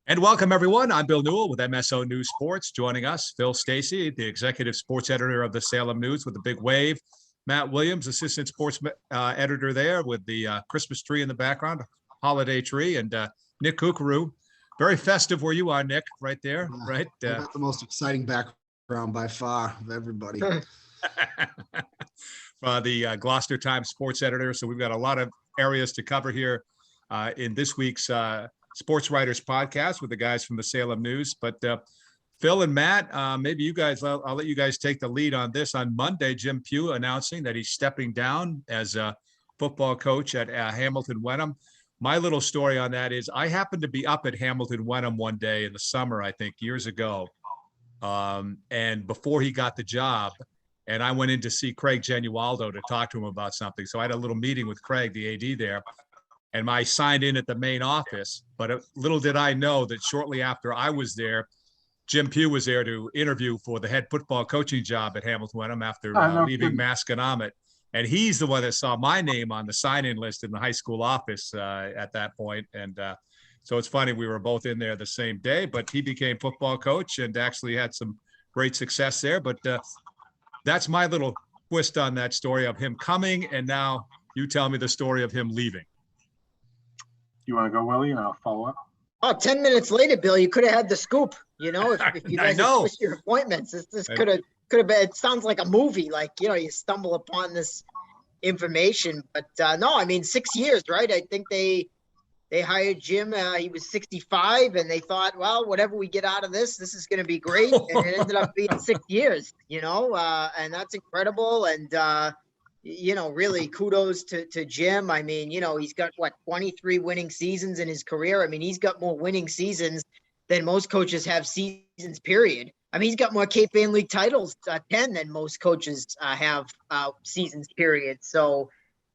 And welcome, everyone. I'm Bill Newell with MSO News Sports. Joining us, Phil Stacey, the executive sports editor of the Salem News with the big wave. Matt Williams, assistant sports editor there with the Christmas tree in the background, holiday tree, and Nick Kukuru. Very festive where you are, Nick, right there, right? I got the most exciting background by far of everybody. The Gloucester Times sports editor. So we've got a lot of areas to cover here in this week's Sports Writers Podcast with the guys from the Salem News. But Phil and Matt, maybe you guys, I'll let you guys take the lead on this. On Monday, Jim Pugh announcing that he's stepping down as a football coach at Hamilton Wenham. My little story on that is I happened to be up at Hamilton Wenham one day in the summer, I think years ago. And before he got the job, and I went in to see Craig Genualdo to talk to him about something. So I had a little meeting with Craig, the AD there. And I signed in at the main office, but little did I know that shortly after I was there, Jim Pugh was there to interview for the head football coaching job at Hamilton Wenham after leaving Masconomet. And he's the one that saw my name on the sign-in list in the high school office at that point. And so it's funny, we were both in there the same day, but he became football coach and actually had some great success there. But that's my little twist on that story of him coming. And now you tell me the story of him leaving. You want to go, Willie, and I'll follow up? Oh, 10 minutes later, Bill, you could have had the scoop, if you guys had switched your appointments. This could have been, it sounds like a movie, like, you stumble upon this information. But no, I mean, 6 years, right? I think they hired Jim. He was 65, and they thought, well, whatever we get out of this is going to be great. And it ended up being 6 years, and that's incredible. And, really kudos to Jim. I mean, he's got 23 winning seasons in his career. I mean, he's got more winning seasons than most coaches have seasons, period. I mean, he's got more Cape Ann League titles, 10, than most coaches have seasons, period. So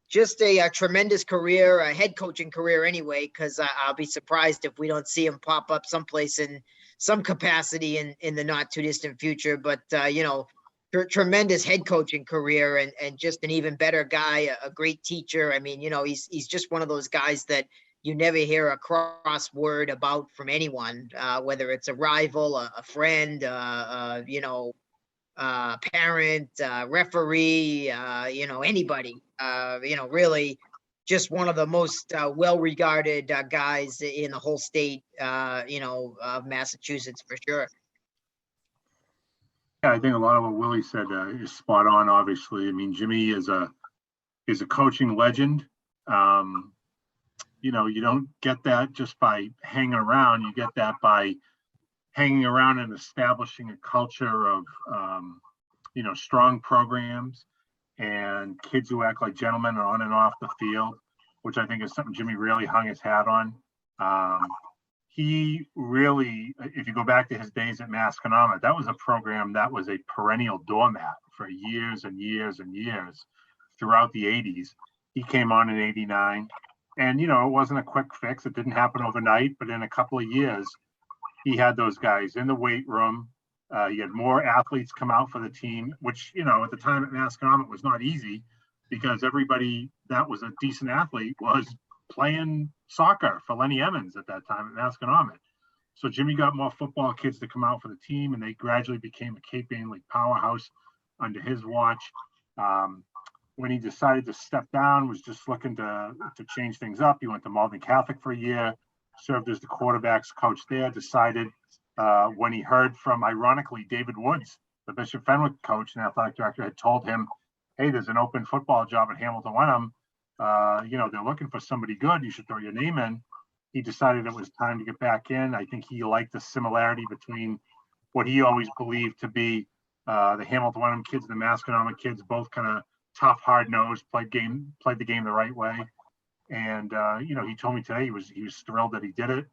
just a tremendous career, a head coaching career anyway, because I'll be surprised if we don't see him pop up someplace in some capacity in the not too distant future. But, tremendous head coaching career and just an even better guy, a great teacher. I mean, he's just one of those guys that you never hear a cross word about from anyone, whether it's a rival, a friend, parent, referee, anybody, really just one of the most well-regarded guys in the whole state, of Massachusetts for sure. Yeah, I think a lot of what Willie said is spot on. Obviously, I mean, Jimmy is a coaching legend. You don't get that just by hanging around. You get that by hanging around and establishing a culture of, strong programs and kids who act like gentlemen on and off the field, which I think is something Jimmy really hung his hat on. He really, if you go back to his days at Masconomet, that was a program that was a perennial doormat for years and years and years throughout the 80s. He came on in 89, and, it wasn't a quick fix. It didn't happen overnight, but in a couple of years, he had those guys in the weight room. He had more athletes come out for the team, which, at the time at Masconomet was not easy because everybody that was a decent athlete was playing soccer for Lenny Emmons at that time at Masconomet. So Jimmy got more football kids to come out for the team, and they gradually became a Cape Ann League powerhouse under his watch. When he decided to step down, was just looking to change things up. He went to Malden Catholic for a year, served as the quarterbacks coach there, decided when he heard from, ironically, David Woods, the Bishop Fenwick coach and athletic director, had told him, hey, there's an open football job at Hamilton Wenham. They're looking for somebody good. You should throw your name in. He decided it was time to get back in. I think he liked the similarity between what he always believed to be the Hamilton Wenham kids and the Masconomet kids, both kind of tough, hard-nosed, played the game the right way. And, he told me today he was thrilled that he did it.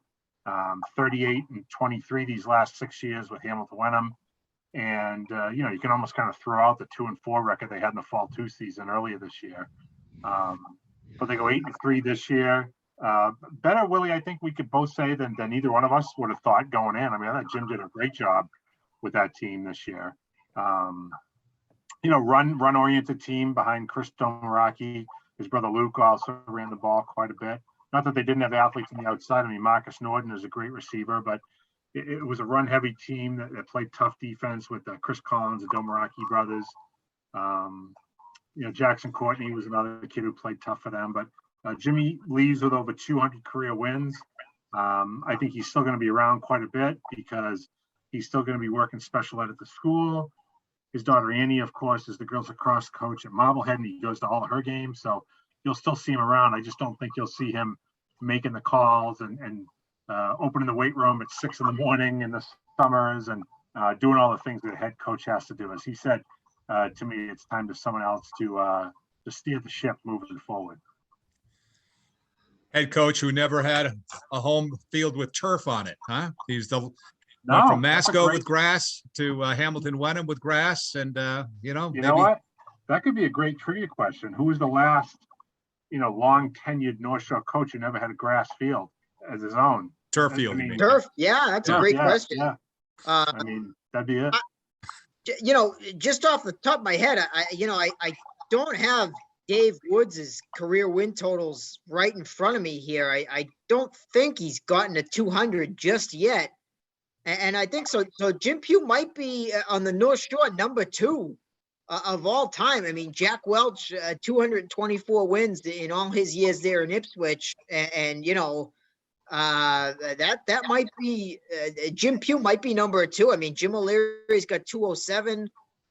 38 and 23 these last 6 years with Hamilton Wenham. And, you can almost kind of throw out the 2-4 record they had in the fall 2 season earlier this year. But they go 8-3 this year. Better, Willie, I think we could both say than either one of us would have thought going in. I mean, I thought Jim did a great job with that team this year. Run-oriented team behind Chris Domaraki. His brother Luke also ran the ball quite a bit. not that they didn't have athletes on the outside. I mean, Marcus Norton is a great receiver, but it was a run-heavy team that played tough defense with Chris Collins, the Domaraki brothers. Jackson Courtney was another kid who played tough for them. But Jimmy leaves with over 200 career wins. I think he's still going to be around quite a bit because he's still going to be working special ed at the school. His daughter Annie, of course, is the girls lacrosse coach at Marblehead, and he goes to all of her games. So you'll still see him around. I just don't think you'll see him making the calls and opening the weight room at 6 a.m. in the summers and doing all the things that a head coach has to do. As he said to me, it's time to someone else to steer the ship moving forward. Head coach who never had a home field with turf on it, huh? He's from Masco with grass to Hamilton Wenham with grass, and You know what? That could be a great trivia question. Who was the last, long tenured North Shore coach who never had a grass field as his own? Turf field. Turf, yeah, that's a great question. Yeah. That'd be it. Just off the top of my head, I don't have Dave Woods' career win totals right in front of me here. I don't think he's gotten to 200 just yet. And I think so. So Jim Pugh might be on the North Shore number 2 of all time. I mean, Jack Welch, 224 wins in all his years there in Ipswich. And that might be Jim Pugh might be number 2. I mean, Jim O'Leary's got 207.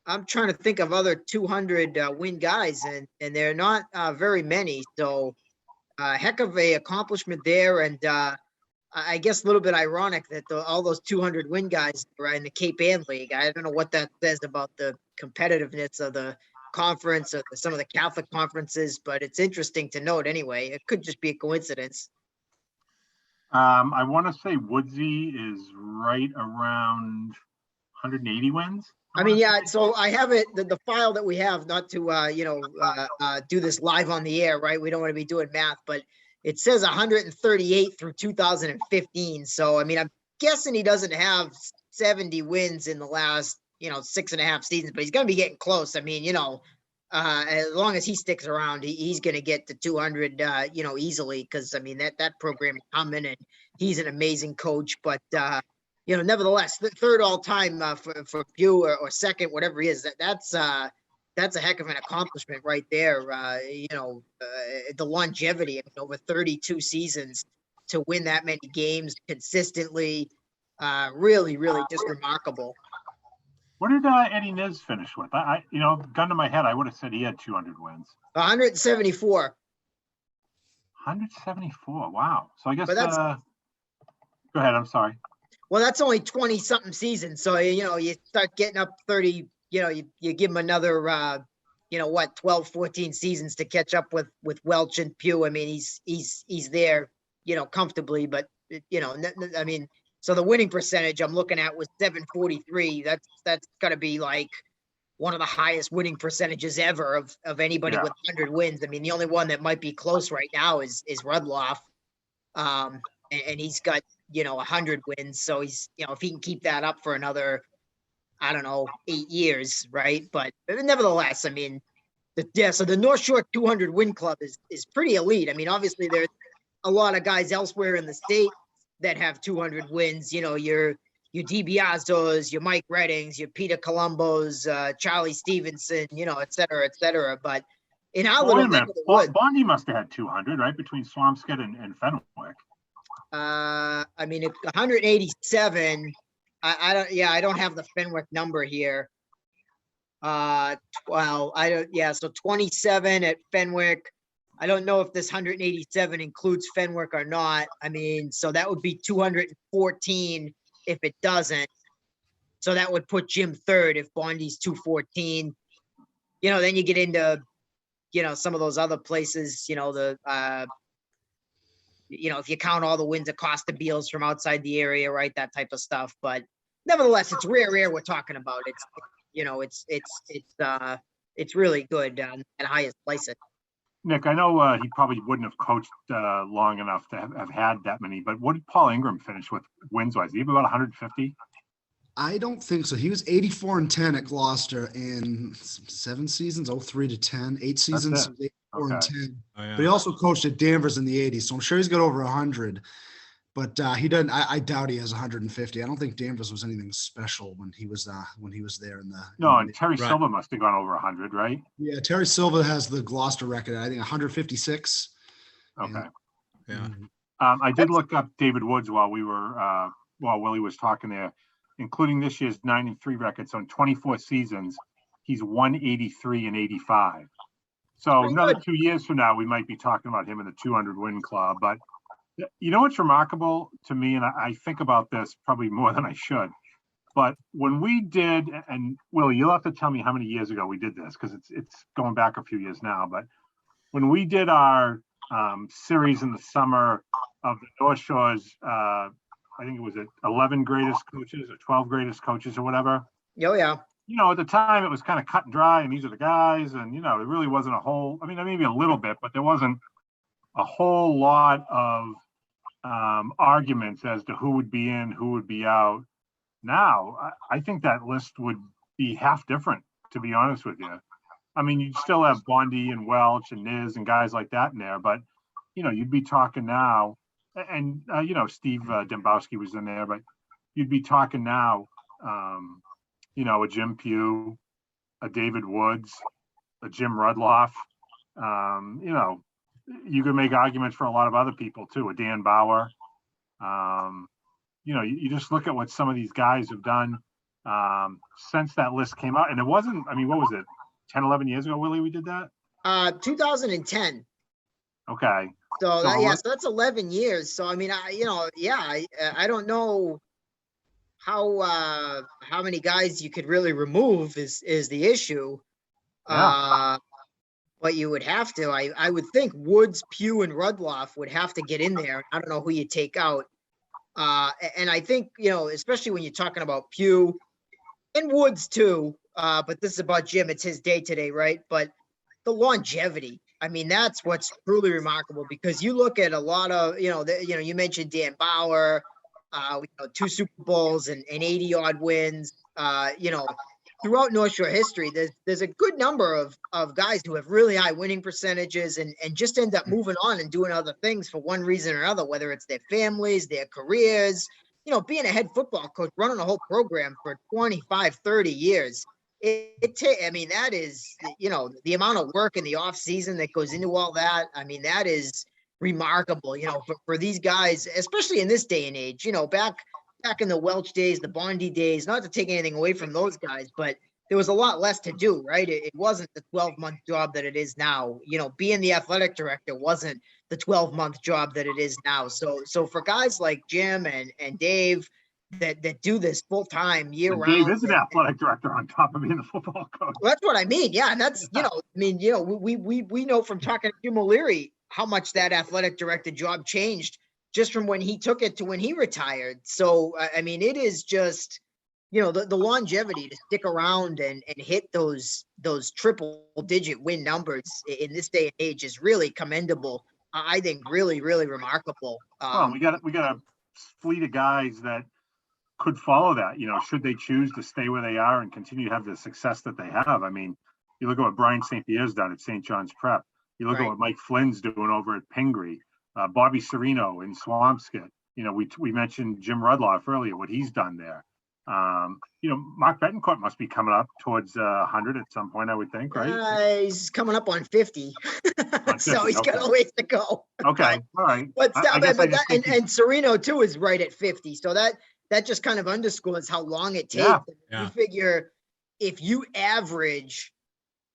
I'm trying to think of other 200 win guys, and they're not very many. So heck of a accomplishment there. And I guess a little bit ironic that all those 200 win guys are in the Cape Ann League. I don't know what that says about the competitiveness of the conference or some of the Catholic conferences, but it's interesting to note anyway. It could just be a coincidence. I want to say Woodsy is right around 180 wins. I mean, yeah. So I have it, the file that we have, not to, do this live on the air, right? We don't want to be doing math, but it says 138 through 2015. So, I mean, I'm guessing he doesn't have 70 wins in the last, 6.5 seasons, but he's going to be getting close. I mean, as long as he sticks around, he's going to get to 200, easily. Because I mean, that program is coming, and he's an amazing coach. But nevertheless, the third all time for Pugh or second, whatever he is, that's a heck of an accomplishment right there. The longevity of over 32 seasons to win that many games consistently, really, really just remarkable. What did Eddie Niz finish with? Gun to my head, I would have said he had 200 wins. 174. 174. Wow. So I guess. But go ahead. I'm sorry. Well, that's only 20 something seasons. So, you start getting up 30, you give him another, 12, 14 seasons to catch up with Welch and Pugh. I mean, he's there, comfortably, but I mean, so the winning percentage I'm looking at was 743. That's got to be like one of the highest winning percentages ever of anybody with 100 wins. I mean, the only one that might be close right now is Rudloff. And he's got, 100 wins. So he's, if he can keep that up for another, 8 years, right? But nevertheless, I mean, so the North Shore 200 win club is pretty elite. I mean, obviously there's a lot of guys elsewhere in the state that have 200 wins, your DiBiasos, your Mike Reddings, your Peter Columbos, Charlie Stevenson, et cetera, et cetera. But in our little neck of the woods, Bondi must have had 200, right? Between Swampscott and Fenwick. I mean, 187. I don't have the Fenwick number here. So 27 at Fenwick. I don't know if this 187 includes Fenwick or not. I mean, so that would be 214 if it doesn't. So that would put Jim third if Bondi's 214. Then you get into, some of those other places, if you count all the wins of Costa Beals from outside the area, right? That type of stuff. But nevertheless, it's rare we're talking about. It's really good at highest places. Nick, I know he probably wouldn't have coached long enough to have had that many, but what did Paul Ingram finish with wins-wise? Did he have about 150? I don't think so. He was 84-10 at Gloucester in 7 seasons, 03 to 10, 8 seasons. Okay. 10. Oh, yeah. But he also coached at Danvers in the 80s, so I'm sure he's got over 100. But he doesn't. I doubt he has 150. I don't think Danvers was anything special when he was there in the. No, in and the, Terry Right. Silver must have gone over 100, right? yeah, Terry Silva has the Gloucester record. I think 156. Okay. Yeah. I did look up David Woods while Willie was talking there, including this year's 93 record. So in 24 seasons, he's 183 and 85. So Pretty another good. 2 years from now, we might be talking about him in the 200 win club. But you know what's remarkable to me, and I think about this probably more than I should. But when we did, and Willie, you'll have to tell me how many years ago we did this because it's going back a few years now. But when we did our series in the summer of the North Shore's, I think it was 11 greatest coaches or 12 greatest coaches or whatever. Oh, yeah. You know, at the time it was kind of cut and dry, and these are the guys, and you know, there really wasn't a whole. I mean, maybe a little bit, but there wasn't a whole lot of arguments as to who would be in, who would be out. Now, I think that list would be half different, to be honest with you. I mean, you'd still have Bondi and Welch and Niz and guys like that in there, but you know, you'd be talking now, and you know, Steve Dembowski was in there, but you'd be talking now, you know, a Jim Pugh, a David Woods, a Jim Rudloff. You know, you could make arguments for a lot of other people too, a Dan Bauer. You know, you just look at what some of these guys have done since that list came out. And it wasn't, I mean, what was it, 10, 11 years ago, Willie, we did that? 2010. Okay. So that's 11 years. So, I mean, I don't know how many guys you could really remove is the issue. Yeah. But you would have to, I would think Woods, Pugh, and Rudloff would have to get in there. I don't know who you take out. And I think, you know, especially when you're talking about Pugh and Woods too, but this is about Jim. It's his day today, right? But the longevity, I mean, that's what's truly remarkable because you look at a lot of, you mentioned Dan Bauer, 2 Super Bowls and 80 odd wins, throughout North Shore history, there's a good number of guys who have really high winning percentages and just end up moving on and doing other things for one reason or another, whether it's their families, their careers, you know, being a head football coach, running a whole program for 25, 30 years. I mean, that is, you know, the amount of work in the off season that goes into all that. I mean, that is remarkable, you know, for these guys, especially in this day and age, you know, back in the Welch days, the Bondi days, not to take anything away from those guys, but there was a lot less to do, right? It wasn't the 12-month job that it is now. You know, being the athletic director wasn't the 12-month job that it is now. So for guys like Jim and Dave that do this full time year round. Dave is an athletic director on top of being the football coach. Well, that's what I mean. Yeah, and that's, you know, I mean, you know, we know from talking to Jim O'Leary how much that athletic director job changed just from when he took it to when he retired. So, I mean, it is just, you know, the longevity to stick around and hit those triple digit win numbers in this day and age is really commendable. I think really, really remarkable. Well, we got a fleet of guys that could follow that, you know, should they choose to stay where they are and continue to have the success that they have. I mean, you look at what Brian St. Pierre's done at St. John's Prep. You look at what Mike Flynn's doing over at Pingree. Bobby Serino in Swampscott. You know, we mentioned Jim Rudloff earlier, what he's done there. You know, Mark Betancourt must be coming up towards 100 at some point, I would think, right? He's coming up on 50. So he's got a ways to go. Okay, all right. And Serino too is right at 50. So that just kind of underscores how long it takes. Yeah. You figure if you average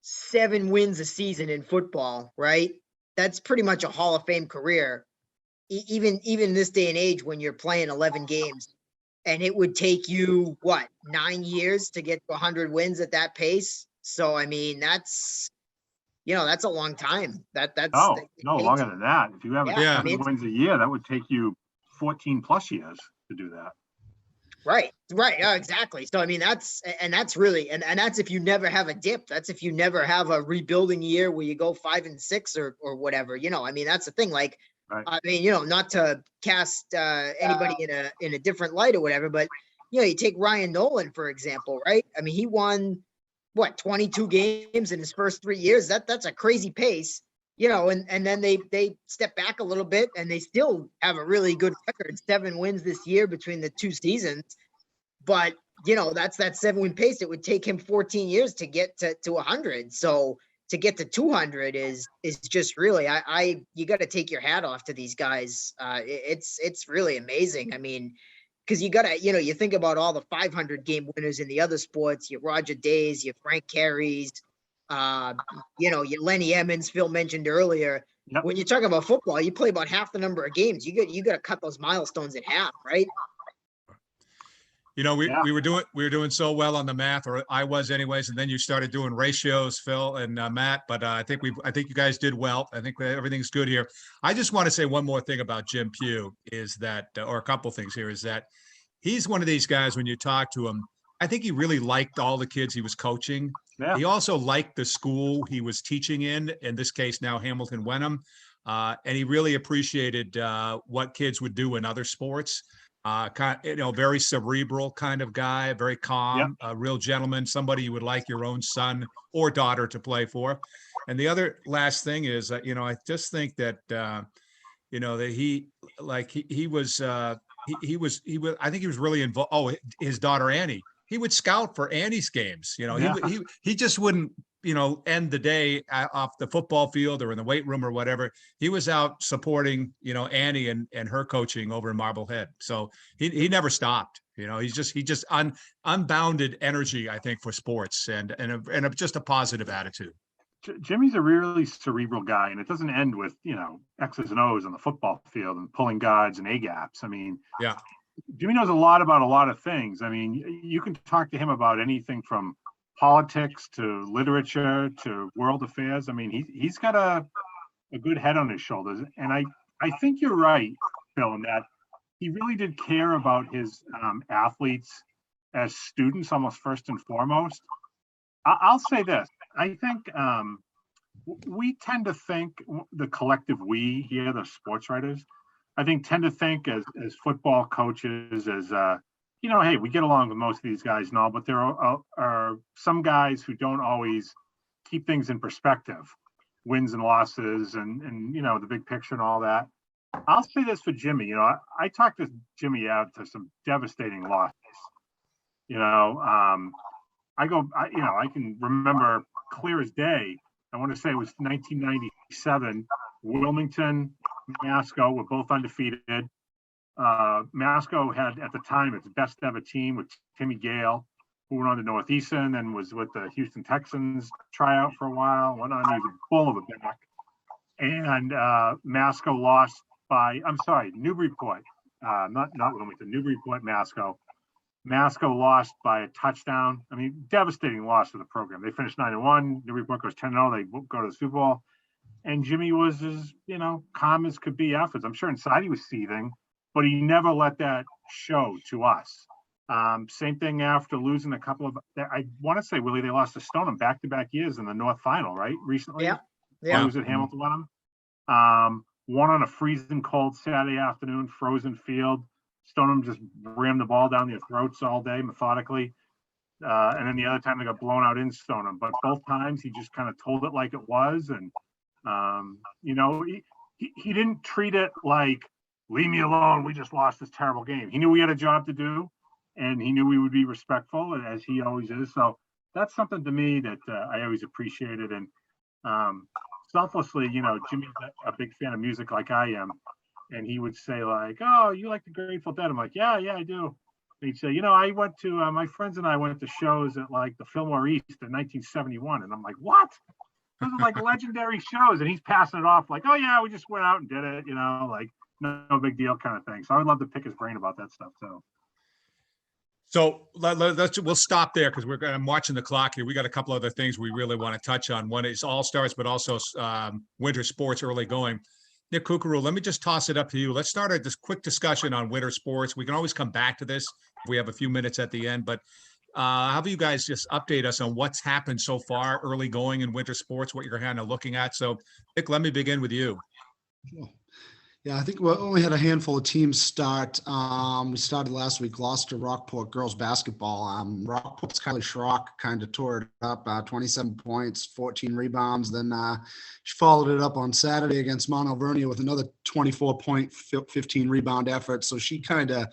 7 wins a season in football, right? That's pretty much a Hall of Fame career, even this day and age when you're playing 11 games. And it would take you, 9 years to get to 100 wins at that pace? So, I mean, that's a long time. That's longer than that. If you have 7 wins a year, that would take you 14 plus years to do that. Right. Yeah, exactly. So, I mean, that's really, and that's if you never have a dip. That's if you never have a rebuilding year where you go 5 and 6 or whatever, you know, I mean, that's the thing. Like, I mean, you know, not to cast anybody in a different light or whatever, but, you know, you take Ryan Nolan, for example, right? I mean, he won 22 games in his first 3 years. That's a crazy pace. and then they step back a little bit and they still have a really good record, 7 wins this year between the 2 seasons. But, that's that 7-win pace. It would take him 14 years to get to 100. So to get to 200 is just really, you got to take your hat off to these guys. It's really amazing. I mean, because you got to, you think about all the 500 game winners in the other sports, your Roger Days, your Frank Carey's, your Lenny Emmons, Phil mentioned earlier. Yep. When you're talking about football, you play about half the number of games. You got to cut those milestones in half, right? We were doing so well on the math, or I was anyways, and then you started doing ratios, Phil and Matt. But I think you guys did well. I think that everything's good here. I just want to say one more thing about Jim Pugh is that, or a couple things here, is that he's one of these guys when you talk to him, I think he really liked all the kids he was coaching. Yeah. He also liked the school he was teaching in this case now Hamilton Wenham, and he really appreciated what kids would do in other sports. Very cerebral kind of guy, very calm, a real gentleman, somebody you would like your own son or daughter to play for. And the other last thing is, I just think that, that he was, I think he was really involved. Oh, his daughter, Annie, he would scout for Annie's games. He just wouldn't, end the day off the football field or in the weight room or whatever. He was out supporting, Annie and her coaching over in Marblehead. So he never stopped. He just unbounded energy, I think, for sports and just a positive attitude. Jimmy's a really cerebral guy, and it doesn't end with, X's and O's on the football field and pulling guards and A gaps. I mean, yeah, Jimmy knows a lot about a lot of things. I mean, you can talk to him about anything from politics to literature to world affairs. I mean, he's got a good head on his shoulders. And I think you're right, Phil, in that he really did care about his athletes as students, almost first and foremost. I'll say this. I think we tend to think, the collective we here, the sports writers, I think tend to think as football coaches, as hey, we get along with most of these guys and all, but there are some guys who don't always keep things in perspective, wins and losses and the big picture and all that. I'll say this for Jimmy, I talked to Jimmy out to some devastating losses. I can remember clear as day. I want to say it was 1997. Wilmington, Masco were both undefeated. Masco had at the time its best ever team with Timmy Gale, who went on to Northeastern and was with the Houston Texans tryout for a while. Went on, he was full of it back. And Masco lost by, Newburyport, not Wilmington, Newburyport, Masco. Masco lost by a touchdown. I mean, devastating loss for the program. They finished 9-1. Newburyport goes 10-0. They go to the Super Bowl. And Jimmy was as, calm as could be afterwards. I'm sure inside he was seething, but he never let that show to us. Same thing after losing a couple of, I want to say, Willie, they lost to Stoneham back-to-back years in the North Final, right? Recently. Yeah. He was at Hamilton Wenham. One on a freezing cold Saturday afternoon, frozen field. Stoneham just rammed the ball down their throats all day methodically. And then the other time they got blown out in Stoneham. But both times he just kind of told it like it was. And, he didn't treat it like, leave me alone, we just lost this terrible game. He knew we had a job to do, and he knew we would be respectful, as he always is. So that's something to me that I always appreciated. And selflessly, Jimmy's a big fan of music like I am. And he would say like, oh, you like the Grateful Dead? I'm like, yeah, I do. And he'd say, I went to, my friends and I went to shows at like the Fillmore East in 1971. And I'm like, what? Those are like legendary shows. And he's passing it off like, oh yeah, we just went out and did it, like no big deal kind of thing. So I would love to pick his brain about that stuff too. So we'll stop there because I'm watching the clock here. We got a couple other things we really want to touch on. One is All-Stars, but also winter sports early going. Nick Kukuru, let me just toss it up to you. Let's start this quick discussion on winter sports. We can always come back to this if we have a few minutes at the end, but how about you guys just update us on what's happened so far early going in winter sports, what you're kind of looking at. So Nick, let me begin with you. Yeah, I think we only had a handful of teams start. We started last week, Gloucester Rockport girls basketball. Rockport's Kylie Schrock kind of tore it up, 27 points, 14 rebounds. Then she followed it up on Saturday against Mount Alvernia with another 24-point, 15 rebound effort. So she kind of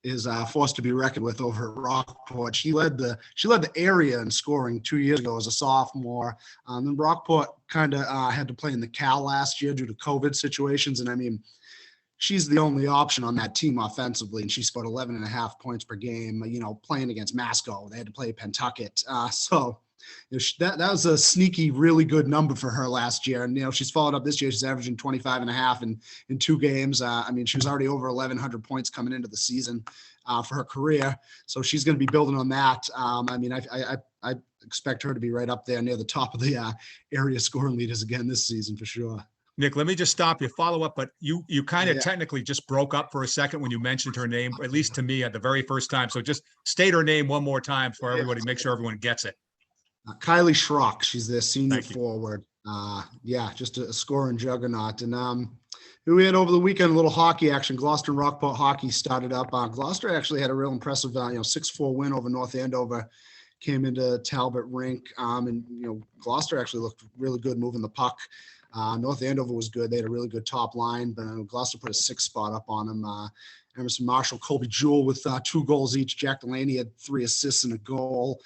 is forced to be reckoned with over at Rockport. She led the area in scoring 2 years ago as a sophomore. And Rockport kind of had to play in the Cal last year due to COVID situations. And I mean, she's the only option on that team offensively, and she scored 11 and a half points per game, playing against Masco. They had to play Pentucket. That was a sneaky, really good number for her last year. And, she's followed up this year. She's averaging 25 and a half in 2 games. She was already over 1,100 points coming into the season for her career. So she's going to be building on that. I expect her to be right up there near the top of the area scoring leaders again this season for sure. Nick, let me just stop you, follow up, but you kind of technically just broke up for a second when you mentioned her name, at least to me at the very first time. So just state her name one more time for everybody, make sure everyone gets it. Kylie Schrock, she's their senior forward. Just a scoring juggernaut. And we had over the weekend a little hockey action. Gloucester and Rockport hockey started up. Gloucester actually had a real impressive 6-4 win over North Andover. Came into Talbot Rink, and Gloucester actually looked really good moving the puck. North Andover was good. They had a really good top line, but Gloucester put a 6 spot up on them. Emerson Marshall, Colby Jewell with 2 goals each. Jack Delaney had 3 assists and a goal.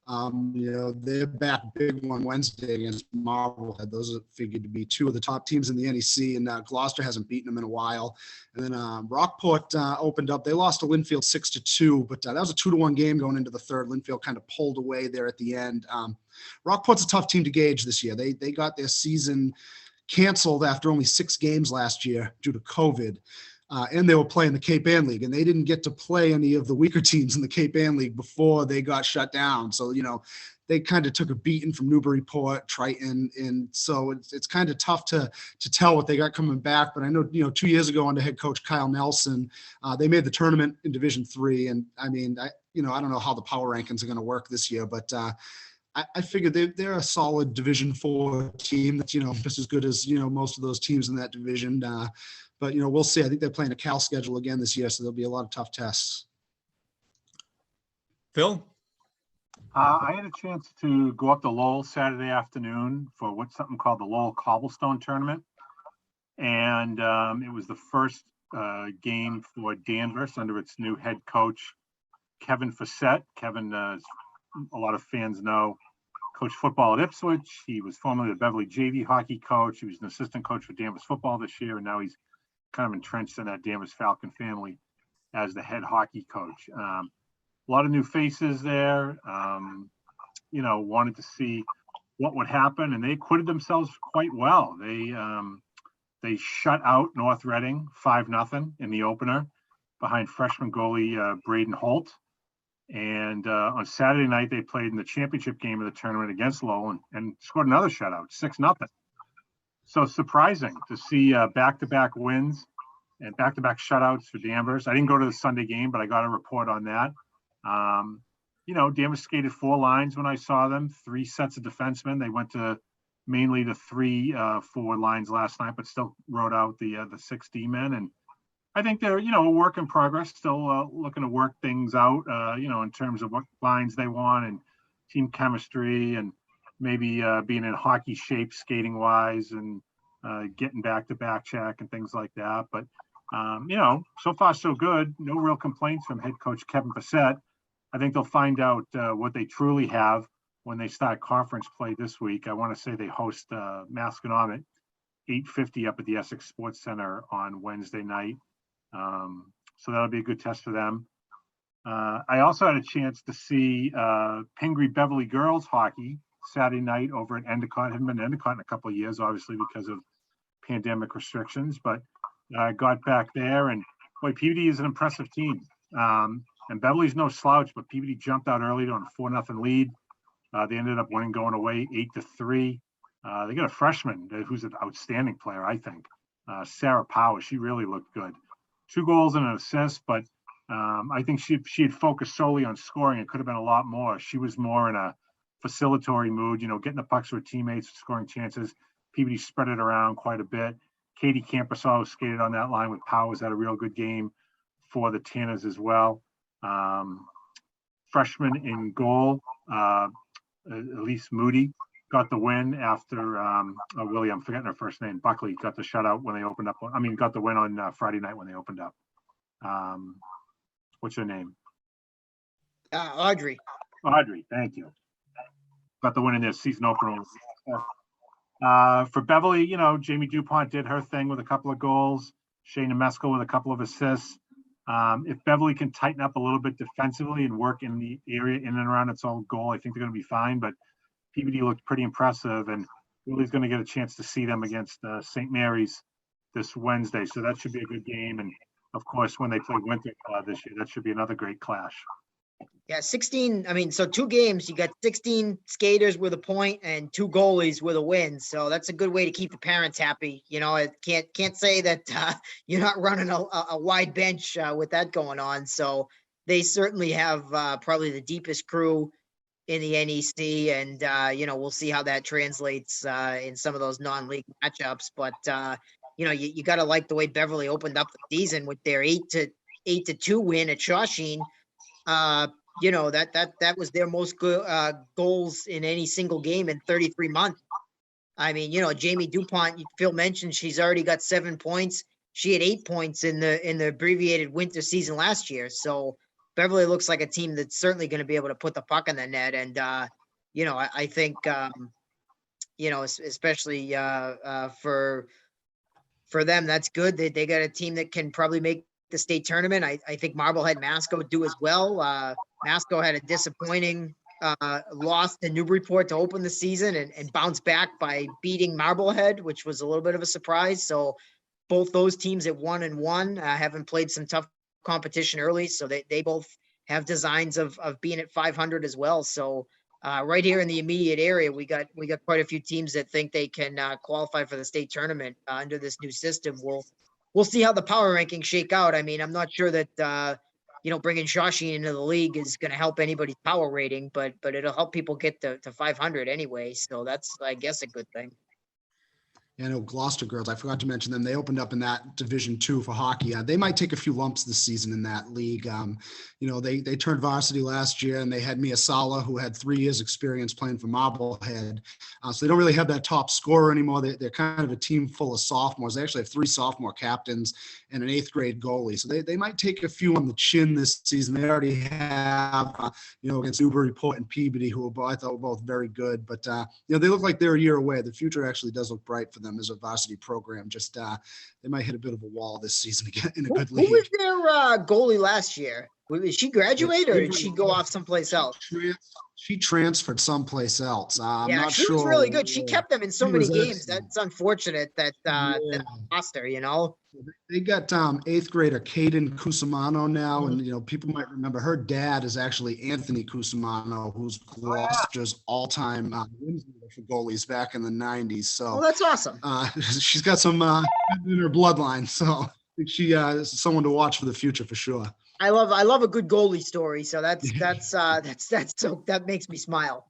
They're back big on Wednesday against Marblehead. Those are figured to be 2 of the top teams in the NEC, and Gloucester hasn't beaten them in a while. And then Rockport opened up. They lost to Linfield 6-2, but that was a 2-1 game going into the third. Linfield kind of pulled away there at the end. Rockport's a tough team to gauge this year. They got their season canceled after only 6 games last year due to COVID. And they were playing the Cape Ann League, and they didn't get to play any of the weaker teams in the Cape Ann League before they got shut down. So, they kind of took a beating from Newburyport, Triton, and so it's kind of tough to tell what they got coming back. But I know, 2 years ago under head coach Kyle Nelson, they made the tournament in Division III. And I don't know how the power rankings are going to work this year, but I figure they're a solid Division IV team that's, just as good as, most of those teams in that division. But, we'll see. I think they're playing a Cal schedule again this year, so there'll be a lot of tough tests. Phil? I had a chance to go up to Lowell Saturday afternoon for something called the Lowell Cobblestone Tournament. And it was the first game for Danvers under its new head coach, Kevin Fassett. Kevin, a lot of fans know, coached football at Ipswich. He was formerly the Beverly JV hockey coach. He was an assistant coach for Danvers football this year, and now he's kind of entrenched in that Danvers Falcon family as the head hockey coach. A lot of new faces there, wanted to see what would happen, and they acquitted themselves quite well. They shut out North Reading 5-0 in the opener behind freshman goalie Braden Holt. And on Saturday night, they played in the championship game of the tournament against Lowell and scored another shutout, 6-0. So surprising to see back-to-back wins and back-to-back shutouts for Danvers. I didn't go to the Sunday game, but I got a report on that. Danvers skated 4 lines when I saw them, 3 sets of defensemen. They went to mainly the 3 forward lines last night, but still wrote out the 6 D-men. And I think they're, a work in progress, still looking to work things out, in terms of what lines they want and team chemistry and maybe being in hockey shape skating wise and getting back to back check and things like that. But, so far so good. No real complaints from head coach Kevin Fassett. I think they'll find out what they truly have when they start conference play this week. I want to say they host Masconomet 8:50 up at the Essex Sports Center on Wednesday night. So that'll be a good test for them. I also had a chance to see Pingree Beverly Girls hockey Saturday night over at Endicott. I haven't been to Endicott in a couple of years, obviously, because of pandemic restrictions, but I got back there, and boy, Peabody is an impressive team. And Beverly's no slouch, but Peabody jumped out early on a 4-0 lead. They ended up winning going away 8-3. They got a freshman who's an outstanding player, I think. Sarah Power, she really looked good. 2 goals and an assist, but I think she had focused solely on scoring. It could have been a lot more. She was more in a facilitatory mood, getting the pucks to her teammates, scoring chances. Peabody spread it around quite a bit. Katie Campersaw skated on that line with Powers, had a real good game for the Tanners as well. Freshman in goal, Elise Moody got the win after Willie, I'm forgetting her first name, Buckley got the shutout when they opened up. Got the win on Friday night when they opened up. What's her name? Audrey. Audrey, thank you. Got the win in their season opener. For Beverly, Jamie DuPont did her thing with a couple of goals. Shayna Meskel with a couple of assists. If Beverly can tighten up a little bit defensively and work in the area in and around its own goal, I think they're going to be fine. But Peabody looked pretty impressive, and Willie's going to get a chance to see them against St. Mary's this Wednesday. So that should be a good game. And of course, when they play Winter this year, that should be another great clash. Yeah, 16. So 2 games, you got 16 skaters with a point and 2 goalies with a win. So that's a good way to keep the parents happy. I can't say that you're not running a wide bench with that going on. So they certainly have probably the deepest crew in the NEC, and we'll see how that translates in some of those non-league matchups. But you got to like the way Beverly opened up the season with their 8-2 win at Shawsheen. That was their most goals in any single game in 33 months. Jamie DuPont, Phil mentioned she's already got 7 points. She had 8 points in the abbreviated winter season last year. So Beverly looks like a team that's certainly going to be able to put the puck in the net. And, I think, especially for them, that's good. They got a team that can probably make the state tournament. I think Marblehead Masco do as well. Masco had a disappointing loss to Newburyport to open the season and bounce back by beating Marblehead, which was a little bit of a surprise. So both those teams at 1-1 haven't played some tough competition early. So they both have designs of being at 500 as well. So right here in the immediate area, we got quite a few teams that think they can qualify for the state tournament under this new system. We'll see how the power rankings shake out. I'm not sure that, bringing Shawsheen into the league is going to help anybody's power rating, but it'll help people get to 500 anyway. So that's, I guess, a good thing. Gloucester Girls, I forgot to mention them. They opened up in that Division 2 for hockey. They might take a few lumps this season in that league. They turned varsity last year, and they had Mia Sala, who had 3 years experience playing for Marblehead. So they don't really have that top scorer anymore. They're kind of a team full of sophomores. They actually have 3 sophomore captains and an 8th grade goalie. So they might take a few on the chin this season. They already have, against Newburyport and Peabody, who I thought were both very good. But, they look like they're a year away. The future actually does look bright for them as a varsity program. Just they might hit a bit of a wall this season again in a good league. Who was their goalie last year? Did she graduate or did she go off someplace else? She transferred someplace else. I'm not she sure. Was really good. She kept them in so many games. That's unfortunate that that lost her. They got 8th grader Caden Cusimano now, and people might remember her dad is actually Anthony Cusimano, who's Gloucester's all-time wins leader for goalies back in the 90s. So that's awesome. She's got some in her bloodline, so I think she is someone to watch for the future for sure. I love a good goalie story. So that makes me smile.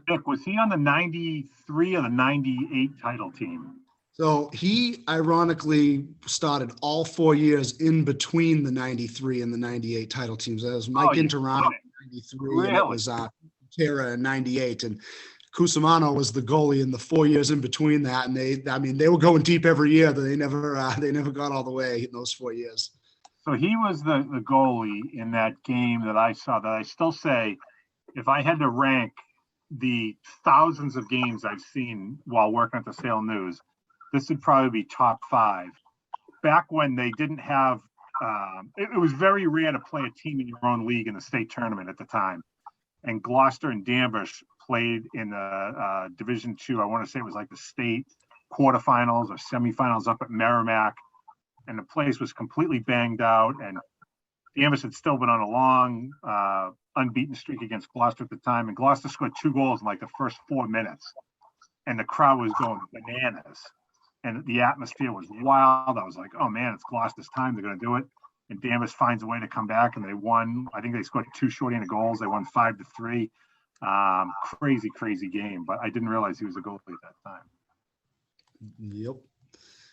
Nick, was he on the 93 or the 98 title team? So he ironically started all 4 years in between the 93 and the 98 title teams. That was Mike Interano in 93, really? And it was Tara in 98. And Cusimano was the goalie in the 4 years in between that. And they were going deep every year, but they never got all the way in those 4 years. So he was the goalie in that game that I saw, that I still say, if I had to rank the thousands of games I've seen while working at the Salem News, this would probably be top 5. Back when they didn't have, it was very rare to play a team in your own league in the state tournament at the time. And Gloucester and Danvers played in the Division 2. I want to say it was like the state quarterfinals or semifinals up at Merrimack. And the place was completely banged out. And Danvers had still been on a long unbeaten streak against Gloucester at the time. And Gloucester scored 2 goals in like the first 4 minutes. And the crowd was going bananas. And the atmosphere was wild. I was like, oh man, it's Gloucester's time. They're going to do it. And Danvers finds a way to come back, and they won. I think they scored 2 shorthanded goals. They won 5-3. Crazy game. But I didn't realize he was a goalie at that time. Yep.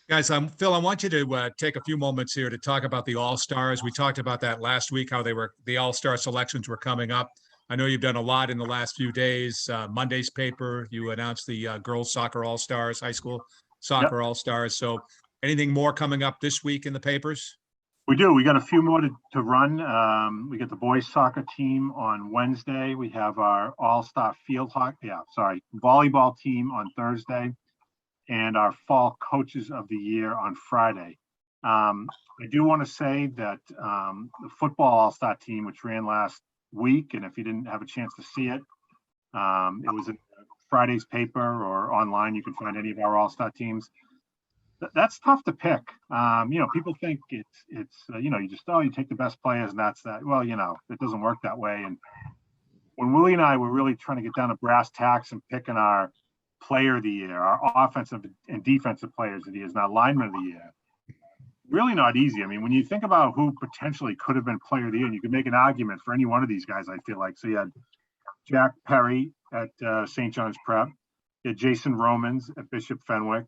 Guys, Phil, I want you to take a few moments here to talk about the All-Stars. We talked about that last week, how the All-Star selections were coming up. I know you've done a lot in the last few days. Monday's paper, you announced the girls soccer All-Stars, high school soccer All-Stars. So anything more coming up this week in the papers? We do. We got a few more to run. We got the boys soccer team on Wednesday. We have our all-star volleyball team on Thursday, and our fall coaches of the year on Friday. I do want to say that the football all-star team, which ran last week, and if you didn't have a chance to see it, it was in Friday's paper or online. You can find any of our all-star teams. That's tough to pick. People think it's you just, you take the best players and that's that. Well, it doesn't work that way. And when Willie and I were really trying to get down to brass tacks and picking our player of the year, our offensive and defensive players of the year, and our lineman of the year, really not easy. I mean, when you think about who potentially could have been player of the year, and you can make an argument for any one of these guys, I feel like. So you had Jack Perry at St. John's Prep. You had Jason Romans at Bishop Fenwick.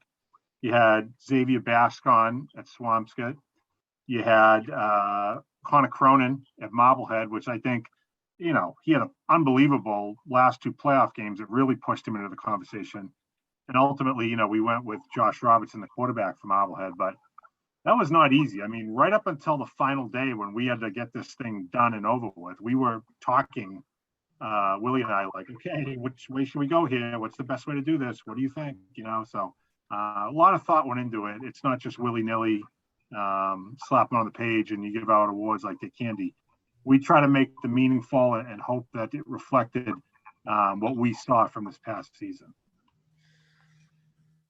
You had Xavier Bascon at Swampscott. You had Connor Cronin at Marblehead, which I think, he had an unbelievable last two playoff games that really pushed him into the conversation. And ultimately, we went with Josh Robertson, the quarterback from Marblehead, but that was not easy. I mean, right up until the final day when we had to get this thing done and over with, we were talking, Willie and I, like, okay, which way should we go here? What's the best way to do this? What do you think? So a lot of thought went into it. It's not just willy-nilly slapping on the page and you give out awards like they candy. We try to make them meaningful and hope that it reflected what we saw from this past season.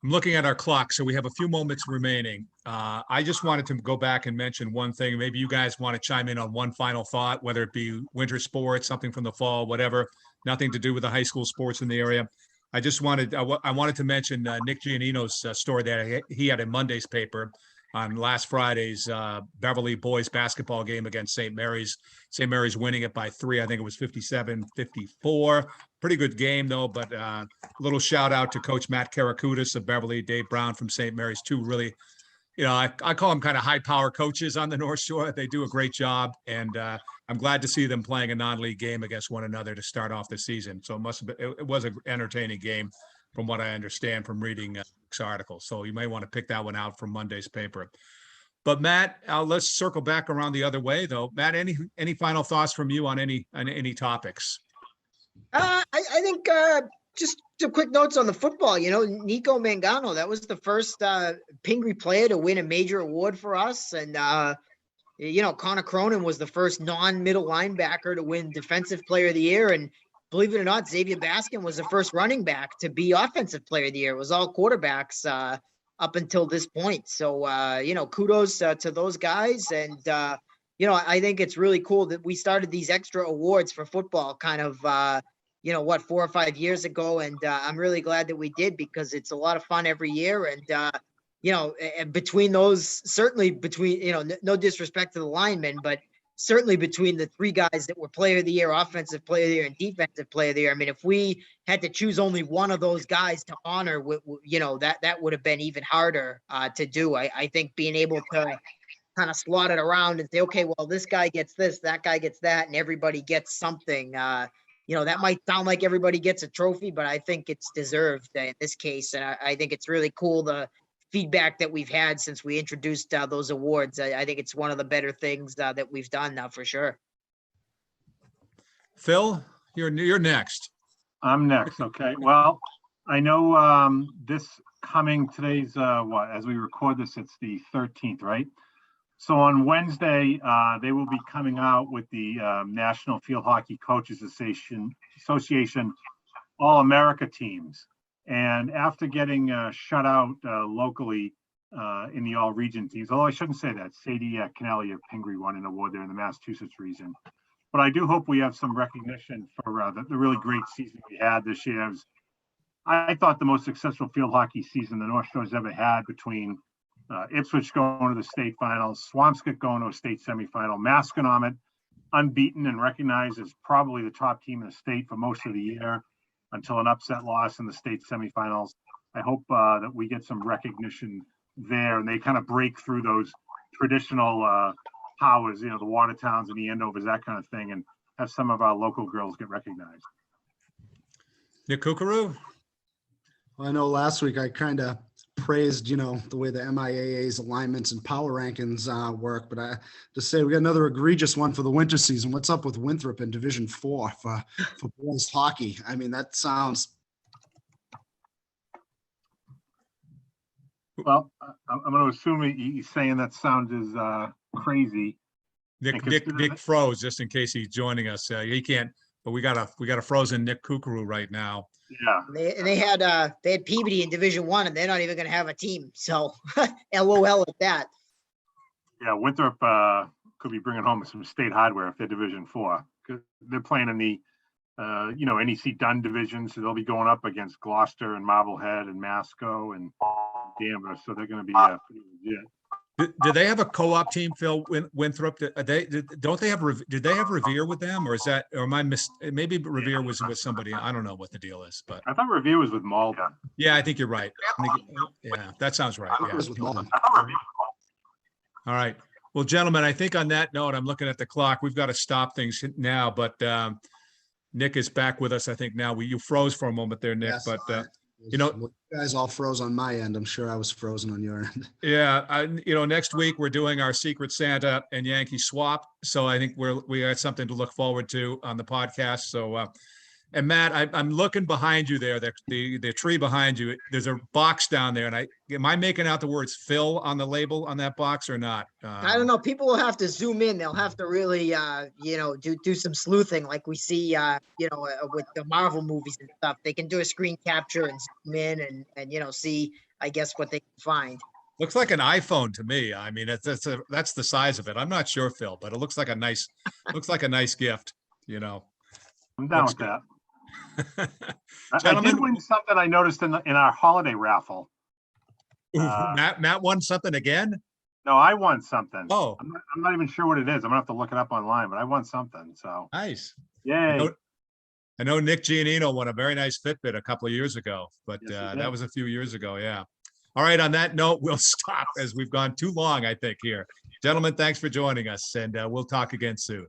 I'm looking at our clock, so we have a few moments remaining. I just wanted to go back and mention one thing. Maybe you guys want to chime in on one final thought, whether it be winter sports, something from the fall, whatever, nothing to do with the high school sports in the area. I wanted to mention Nick Giannino's story that he had in Monday's paper on last Friday's Beverly boys basketball game against St. Mary's. St. Mary's winning it by 3. I think it was 57-54. Pretty good game, though, but a little shout out to Coach Matt Karakutis of Beverly, Dave Brown from St. Mary's, two really, I call them kind of high-power coaches on the North Shore. They do a great job, and I'm glad to see them playing a non-league game against one another to start off the season. So it was an entertaining game from what I understand from reading Nick's article. So you may want to pick that one out from Monday's paper. But Matt, let's circle back around the other way, though. Matt, any final thoughts from you on any topics? I think just some quick notes on the football. Nico Mangano, that was the first Pingree player to win a major award for us. And, Connor Cronin was the first non-middle linebacker to win Defensive Player of the Year. And believe it or not, Xavier Baskin was the first running back to be Offensive Player of the Year. It was all quarterbacks up until this point. So, kudos to those guys. And, I think it's really cool that we started these extra awards for football kind of, 4 or 5 years ago. And I'm really glad that we did, because it's a lot of fun every year. And, and between those, certainly between, no disrespect to the linemen, but certainly between the 3 guys that were Player of the Year, Offensive Player of the Year, and Defensive Player of the Year. I mean, if we had to choose only one of those guys to honor, that would have been even harder to do. I think being able to kind of slot it around and say, okay, well, this guy gets this, that guy gets that, and everybody gets something. That might sound like everybody gets a trophy, but I think it's deserved in this case. And I think it's really cool, the feedback that we've had since we introduced those awards. I think it's one of the better things that we've done now for sure. Phil, you're next. I'm next. Okay. Well, I know today's as we record this, it's the 13th, right? So on Wednesday, they will be coming out with the National Field Hockey Coaches Association All-America teams. And after getting shut out locally in the all-region teams, although I shouldn't say that, Sadie Kennelly of Pingree won an award there in the Massachusetts region. But I do hope we have some recognition for the really great season we had this year. I thought the most successful field hockey season the North Shore's ever had, between Ipswich going to the state finals, Swampscott going to a state semifinal, Masconomet unbeaten and recognized as probably the top team in the state for most of the year until an upset loss in the state semifinals. I hope that we get some recognition there, and they kind of break through those traditional powers, the Watertowns and the Andovers, that kind of thing, and have some of our local girls get recognized. Nick Kukuru? Well, I know last week I kind of praised, the way the MIAA's alignments and power rankings work, but I just say we got another egregious one for the winter season. What's up with Winthrop in Division 4 for boys hockey? I mean, that sounds. Well, I'm going to assume he's saying that sound is crazy. Nick froze just in case he's joining us. He can't, but we got a frozen Nick Kukuru right now. Yeah, they had Peabody in Division 1, and they're not even going to have a team. So, LOL at that. Yeah, Winthrop could be bringing home some state hardware if they're Division 4, because they're playing in the NEC Dunn division, so they'll be going up against Gloucester and Marblehead and Masco and Danvers. So they're going to be pretty legit. Do they have a co-op team, Phil? Winthrop? Did they have Revere with them, or is that, or am I maybe Revere was with somebody? I don't know what the deal is, but I thought Revere was with Malden. Yeah, I think you're right. Yeah, that sounds right. Yeah. With Malden. All right. Well, gentlemen, I think on that note, I'm looking at the clock. We've got to stop things now, but Nick is back with us. I think now you froze for a moment there, Nick, Yes, but you guys all froze on my end. I'm sure I was frozen on your end. Yeah, next week we're doing our Secret Santa and Yankee swap, so I think we got something to look forward to on the podcast. So, and Matt, I'm looking behind you there, the tree behind you. There's a box down there, and am I making out the words Phil on the label on that box or not? I don't know. People will have to zoom in. They'll have to really, do some sleuthing like we see, with the Marvel movies and stuff. They can do a screen capture and zoom in and see, I guess, what they can find. Looks like an iPhone to me. I mean, that's the size of it. I'm not sure, Phil, but it looks like a nice gift. I'm down with that. Gentlemen, I did win something I noticed in our holiday raffle. Matt won something again? No, I won something. Oh, I'm not even sure what it is. I'm gonna have to look it up online, but I won something. So nice. Yay. I know Nick Giannino won a very nice Fitbit a couple of years ago, but Yes, that was a few years ago. Yeah. All right. On that note, we'll stop as we've gone too long, I think, here. Gentlemen, thanks for joining us, and we'll talk again soon.